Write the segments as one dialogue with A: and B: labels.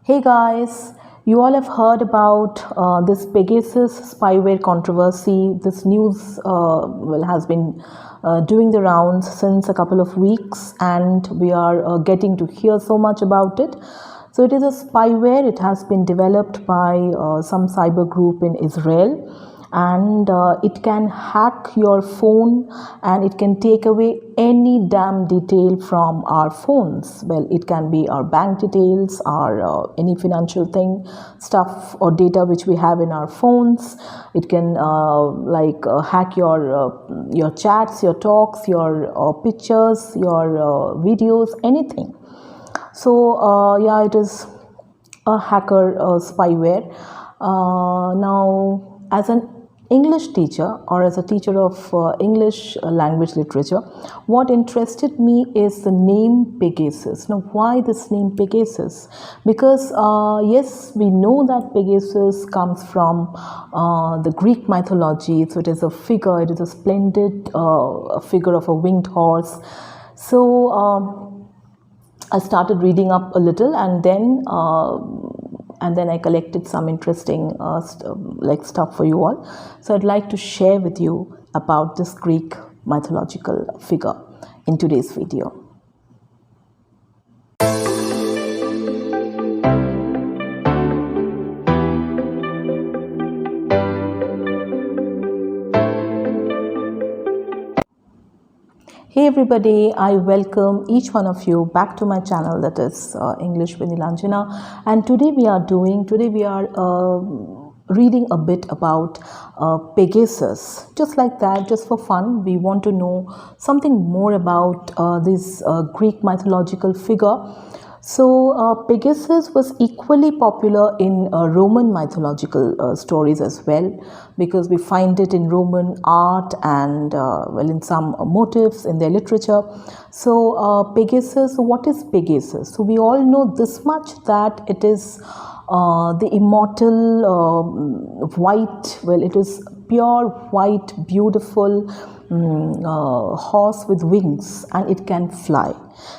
A: Hey guys, you all have heard about this Pegasus spyware controversy. This news has been doing the rounds since a couple of weeks, and we are getting to hear so much about it. So it is a spyware. It has been developed by some cyber group in Israel, and it can hack your phone and it can take away any damn detail from our phones. Well, it can be our bank details, our any financial thing, stuff or data which we have in our phones. It can hack your chats, your talks, your pictures, your videos, anything. So yeah, it is a hacker spyware. Now, as an English teacher or as a teacher of English language literature, what interested me is the name Pegasus. Now, why this name Pegasus? Because yes, we know that Pegasus comes from the Greek mythology. So it is a figure, it is a splendid figure of a winged horse. So I started reading up a little, and then I collected some interesting stuff for you all. So I'd like to share with you about this Greek mythological figure in today's video. Hey everybody, I welcome each one of you back to my channel, that is English with Nilanjana, and today we are reading a bit about Pegasus. Just like that, just for fun, we want to know something more about this Greek mythological figure. So Pegasus was equally popular in Roman mythological stories as well, because we find it in Roman art and in some motifs in their literature. So Pegasus, what is Pegasus? So we all know this much, that it is the immortal white, it is pure white, beautiful horse with wings, and it can fly.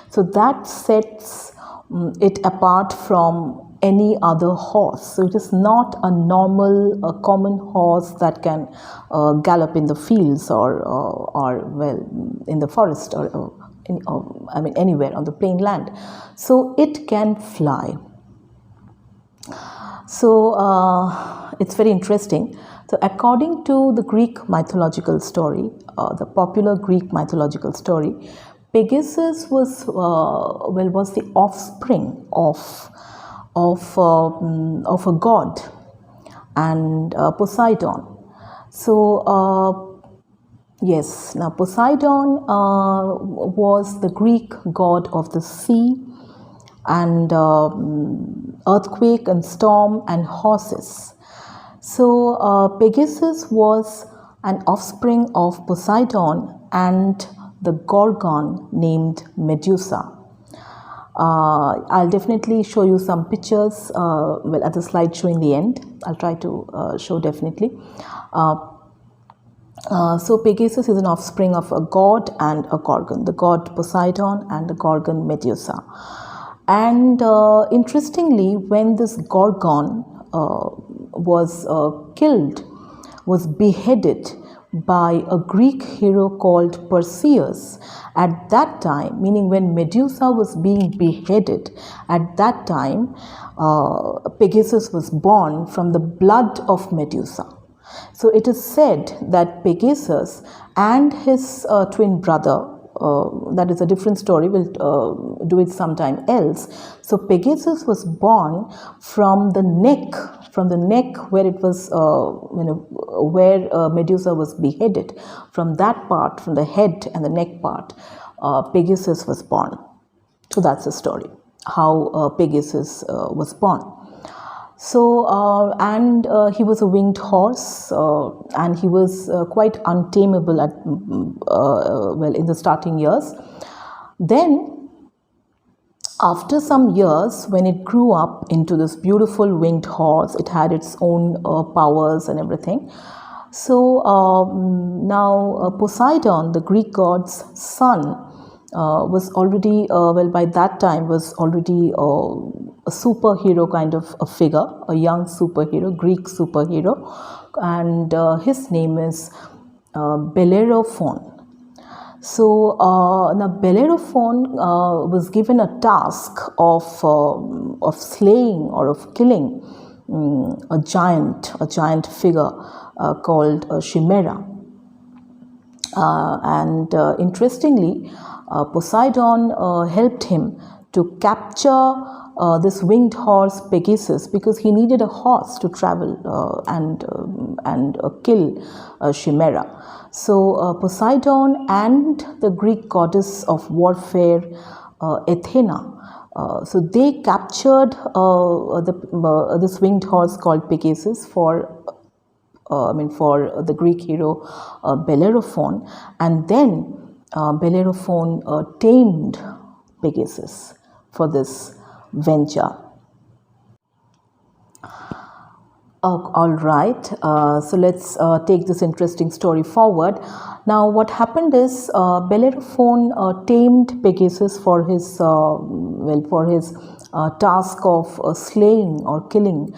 A: So that sets it apart from any other horse. So it is not a normal, common horse that can gallop in the fields or in the forest or anywhere on the plain land. So it can fly. So it's very interesting. So according to the Greek mythological story, the popular Greek mythological story, Pegasus was the offspring of a god, and Poseidon. So yes, now Poseidon was the Greek god of the sea and earthquake and storm and horses. So Pegasus was an offspring of Poseidon and the Gorgon named Medusa. I'll definitely show you some pictures at the slideshow in the end. I'll try to show definitely. So Pegasus is an offspring of a god and a Gorgon, the god Poseidon and the Gorgon Medusa. And interestingly, when this Gorgon was beheaded by a Greek hero called Perseus, at that time, meaning when Medusa was being beheaded, at that time Pegasus was born from the blood of Medusa. So it is said that Pegasus and his twin brother, that is a different story, we'll do it sometime else. So Pegasus was born from the neck where it was, where Medusa was beheaded. From that part, from the head and the neck part, Pegasus was born. So that's the story, how Pegasus was born. So he was a winged horse, and he was quite untamable at in the starting years. Then after some years, when it grew up into this beautiful winged horse, it had its own powers and everything. So now Poseidon, the Greek god's son, was already, well, by that time was already a superhero kind of a figure, a young superhero, Greek superhero, and his name is Bellerophon. So now Bellerophon was given a task of slaying or of killing a giant figure called Chimera. And interestingly, Poseidon helped him to capture this winged horse Pegasus, because he needed a horse to travel and kill Chimera. So Poseidon and the Greek goddess of warfare Athena, so they captured this winged horse called Pegasus for the Greek hero Bellerophon, and then Bellerophon tamed Pegasus for this venture. All right, so let's take this interesting story forward. Now, what happened is Bellerophon tamed Pegasus for his task of slaying or killing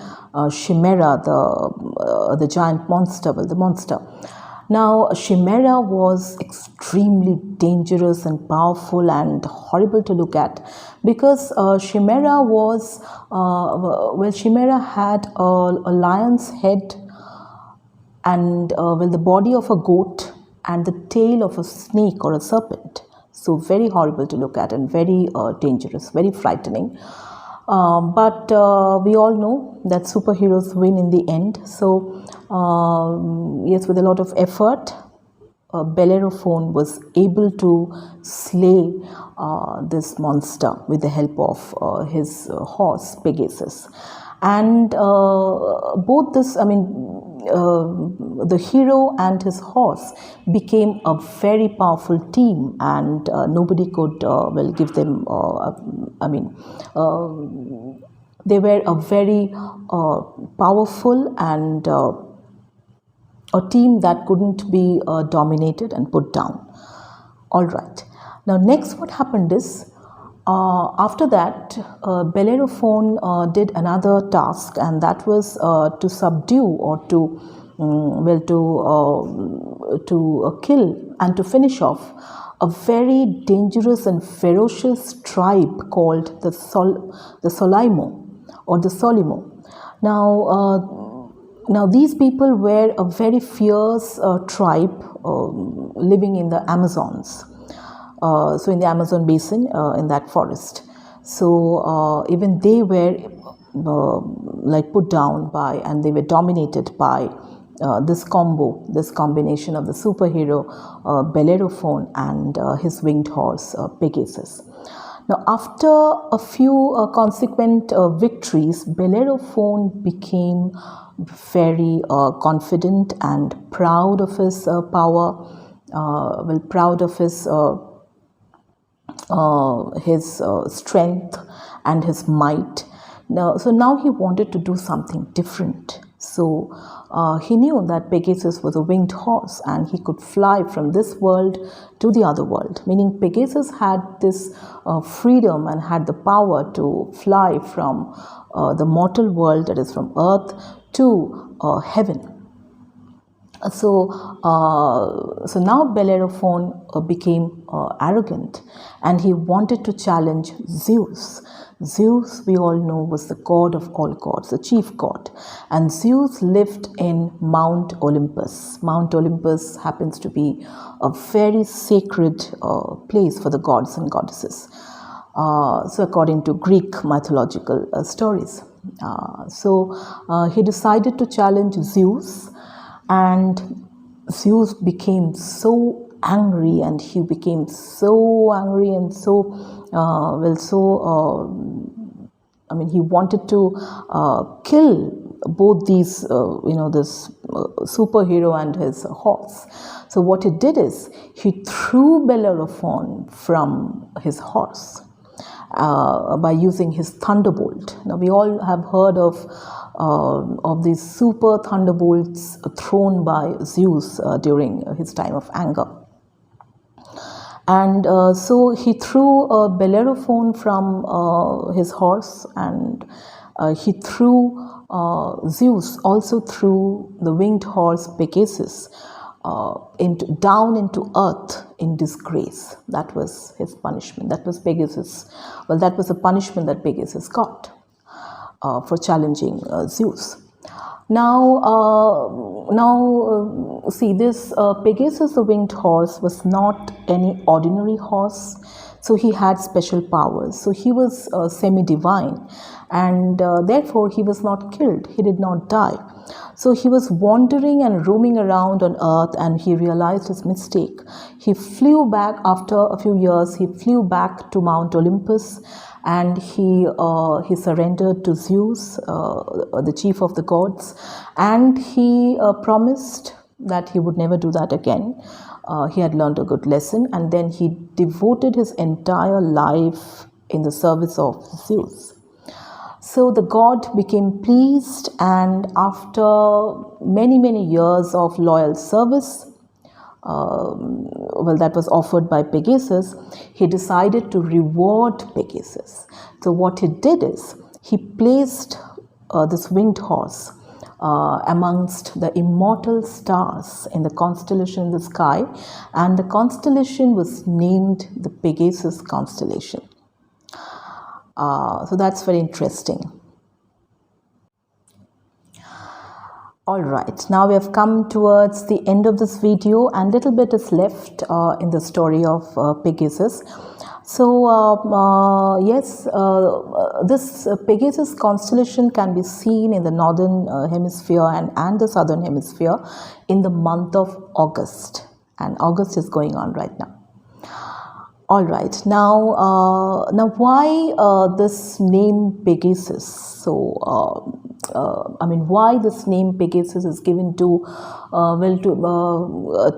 A: Chimera, the giant monster, the monster. Now, Chimera was extremely dangerous and powerful and horrible to look at, because Chimera was, Chimera had a lion's head and the body of a goat and the tail of a snake or a serpent. So very horrible to look at and very dangerous, very frightening. But we all know that superheroes win in the end. So yes, with a lot of effort, Bellerophon was able to slay this monster with the help of his horse Pegasus. And both this, the hero and his horse became a very powerful team, and nobody could give them, they were a very powerful and a team that couldn't be dominated and put down. All right. Now, next what happened is, after that, Bellerophon did another task, and that was to subdue or to kill and to finish off a very dangerous and ferocious tribe called the Solimo or the Solimo. Now these people were a very fierce tribe living in the Amazons. So in the Amazon basin, in that forest. So even they were put down by, and they were dominated by this combination of the superhero Bellerophon and his winged horse Pegasus. Now, after a few consequent victories, Bellerophon became very confident and proud of his power, proud of his strength and his might. So now he wanted to do something different. So he knew that Pegasus was a winged horse and he could fly from this world to the other world, meaning Pegasus had this freedom and had the power to fly from the mortal world, that is from earth, to heaven. So now Bellerophon became arrogant, and he wanted to challenge Zeus. Zeus, we all know, was the god of all gods, the chief god. And Zeus lived in Mount Olympus. Mount Olympus happens to be a very sacred place for the gods and goddesses. So according to Greek mythological stories. So he decided to challenge Zeus, and Zeus became so angry, and he became so angry and so he wanted to kill both these this superhero and his horse. So what he did is he threw Bellerophon from his horse by using his thunderbolt. Now we all have heard of these super thunderbolts thrown by Zeus during his time of anger. And so he threw a Bellerophon from his horse, and he threw Zeus also threw the winged horse Pegasus down into earth in disgrace. That was his punishment. That was Pegasus. Well, that was the punishment that Pegasus got for challenging Zeus. See, this Pegasus, the winged horse, was not any ordinary horse. So he had special powers. So he was semi-divine, and therefore he was not killed. He did not die. So he was wandering and roaming around on earth, and he realized his mistake. He flew back after a few years. He flew back to Mount Olympus, and he surrendered to Zeus, the chief of the gods, and he promised that he would never do that again. He had learned a good lesson, and then he devoted his entire life in the service of Zeus. So the god became pleased, and after many years of loyal service, that was offered by Pegasus, he decided to reward Pegasus. So what he did is, he placed this winged horse amongst the immortal stars in the constellation in the sky, and the constellation was named the Pegasus constellation. So that's very interesting. All right, now we have come towards the end of this video, and little bit is left in the story of Pegasus. So yes, this Pegasus constellation can be seen in the northern hemisphere and the southern hemisphere in the month of August, and August is going on right now. All right, now why this name Pegasus? So I mean, why this name Pegasus is given to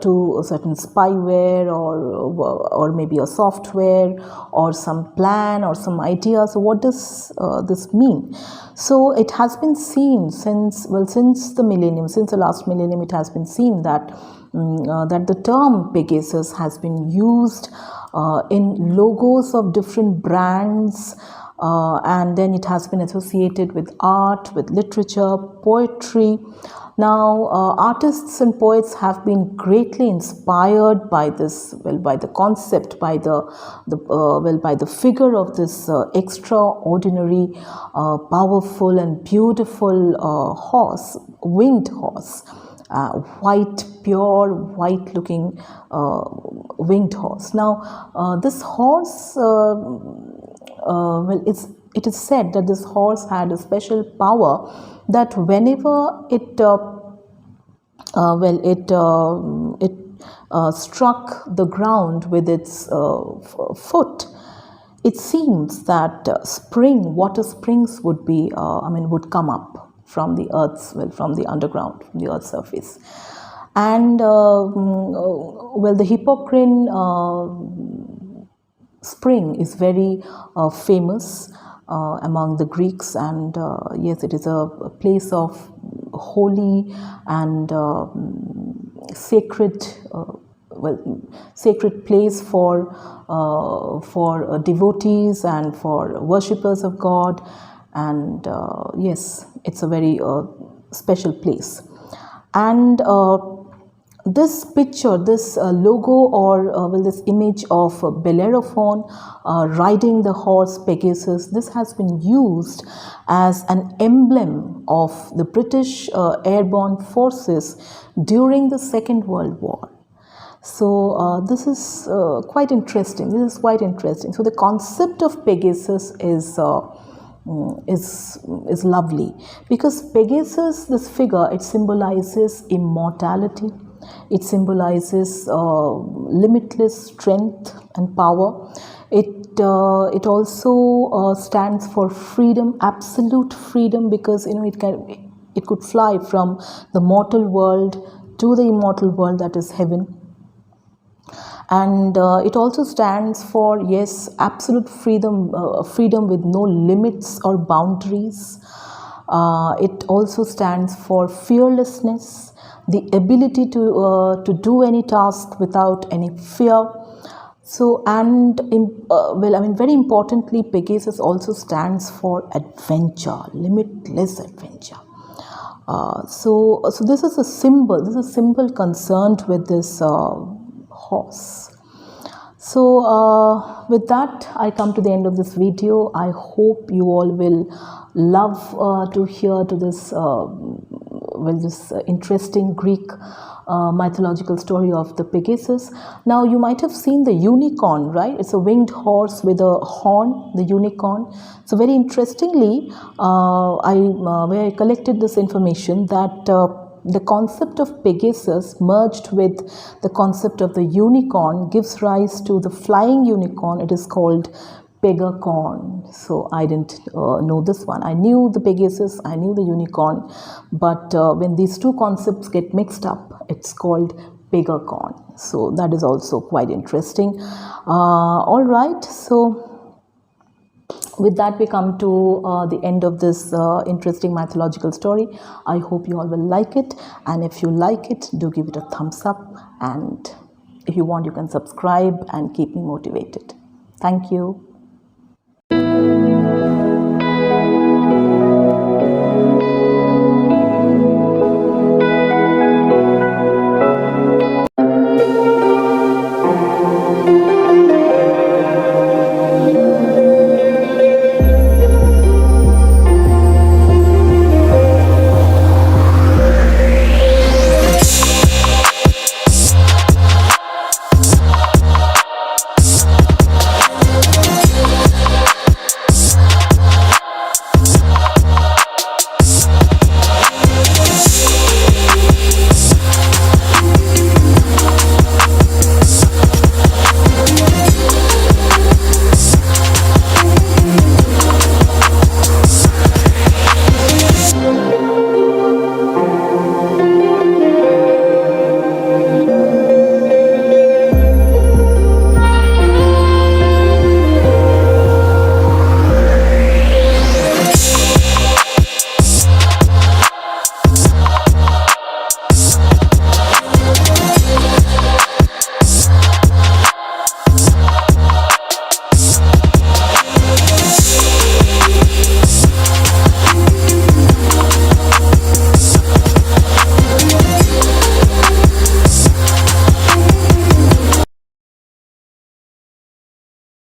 A: to a certain spyware or maybe a software or some plan or some idea. So what does this mean? So it has been seen since the millennium, since the last millennium, it has been seen that that the term Pegasus has been used in logos of different brands, and then it has been associated with art, with literature, poetry. Now, artists and poets have been greatly inspired by this, by the concept, by the figure of this extraordinary, powerful and beautiful horse, winged horse. White, pure white looking winged horse. Now this horse, it is said that this horse had a special power, that whenever it struck the ground with its foot, it seems that water springs would be would come up from the earth's, from the underground, from the earth's surface. And the Hippocrene spring is very famous among the Greeks, and yes, it is a place of holy and sacred sacred place for devotees and for worshippers of God. And yes, it's a very special place. And this picture, this logo, or this image of Bellerophon riding the horse Pegasus, this has been used as an emblem of the British airborne forces during the Second World War. So this is quite interesting. This is quite interesting. So the concept of Pegasus is lovely, because Pegasus, this figure, it symbolizes immortality. It symbolizes limitless strength and power. It also stands for freedom, absolute freedom, because it could fly from the mortal world to the immortal world, that is heaven. And it also stands for, yes, absolute freedom, freedom with no limits or boundaries. It also stands for fearlessness, the ability to do any task without any fear. So, and well, I mean, very importantly, Pegasus also stands for adventure, limitless adventure. So this is a symbol. This is a symbol concerned with this horse. So with that, I come to the end of this video. I hope you all will love to hear to this this interesting Greek mythological story of the Pegasus. Now you might have seen the unicorn, right? It's a winged horse with a horn, the unicorn. So very interestingly, where I collected this information that the concept of Pegasus merged with the concept of the unicorn gives rise to the flying unicorn. It is called Pegacorn. So I didn't know this one. I knew the Pegasus, I knew the unicorn, but when these two concepts get mixed up, it's called Pegacorn. So that is also quite interesting. All right, so with that, we come to the end of this interesting mythological story. I hope you all will like it, and if you like it, do give it a thumbs up, and if you want, you can subscribe and keep me motivated. Thank you.